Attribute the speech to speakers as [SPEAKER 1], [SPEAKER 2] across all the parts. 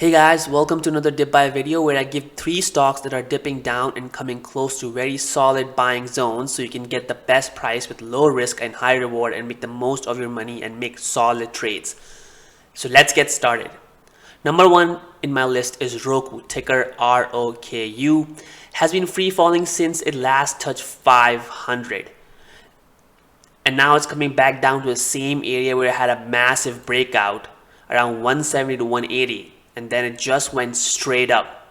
[SPEAKER 1] Hey guys, welcome to another dip buy video where I give 3 stocks that are dipping down and coming close to very solid buying zones so you can get the best price with low risk and high reward and make the most of your money and make solid trades. So let's get started. Number 1 in my list is ROKU, ticker ROKU. Has been free falling since it last touched 500. And now it's coming back down to the same area where it had a massive breakout around 170 to 180. And then it just went straight up.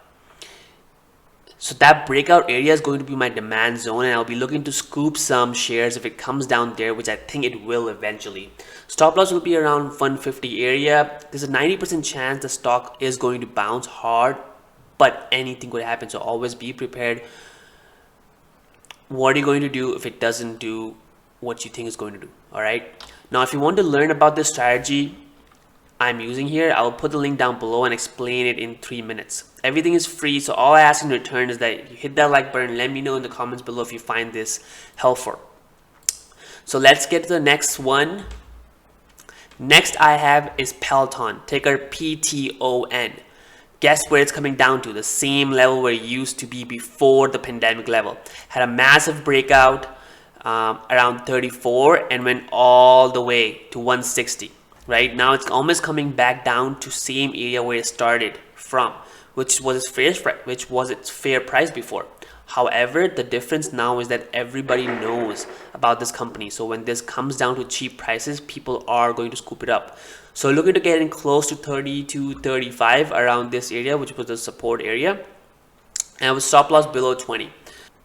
[SPEAKER 1] So that breakout area is going to be my demand zone, and I'll be looking to scoop some shares if it comes down there, which I think it will eventually. Stop loss will be around 150 area. There's a 90% chance the stock is going to bounce hard, but anything could happen, so always be prepared. What are you going to do if it doesn't do what you think it's going to do? All right, now if you want to learn about this strategy I'm using here, I'll put the link down below and explain it in 3 minutes. Everything is free, so all I ask in return is that you hit that like button. Let me know in the comments below if you find this helpful. So let's get to the next one. Next I have is PTON, ticker PTON. Guess where it's coming down to? The same level where it used to be before the pandemic level. Had a massive breakout around 34 and went all the way to 160. Right now it's almost coming back down to same area where it started from, which was its fair price before. However, the difference now is that everybody knows about this company, so when this comes down to cheap prices, people are going to scoop it up. So looking to get in close to 30 to 35 around this area, which was the support area, and with stop loss below 20.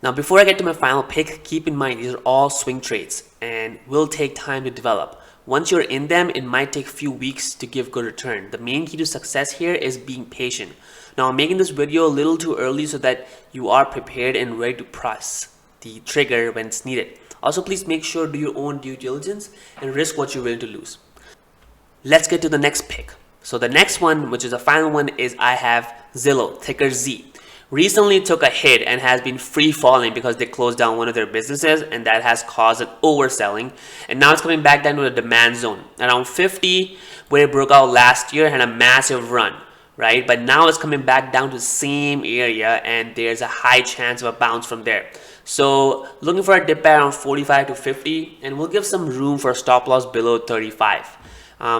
[SPEAKER 1] Now before I get to my final pick, keep in mind these are all swing trades and will take time to develop. Once you're in them, it might take a few weeks to give good return. The main key to success here is being patient. Now I'm making this video a little too early so that you are prepared and ready to press the trigger when it's needed. Also, please make sure to do your own due diligence and risk what you're willing to lose. Let's get to the next pick. So the next one, which is the final one, is I have Zillow, ticker Z. Recently took a hit and has been free falling because they closed down one of their businesses, and that has caused an overselling, and now it's coming back down to the demand zone around 50 where it broke out last year and had a massive run, right? But now it's coming back down to the same area and there's a high chance of a bounce from there. So looking for a dip back around 45 to 50, and we'll give some room for a stop loss below 35.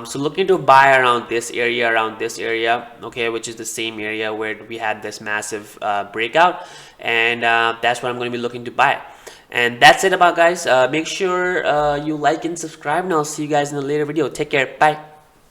[SPEAKER 1] So looking to buy around this area, okay, which is the same area where we had this massive breakout, and that's what I'm going to be looking to buy. And that's it about, guys. Make sure you like and subscribe, and I'll see you guys in a later video. Take care. Bye.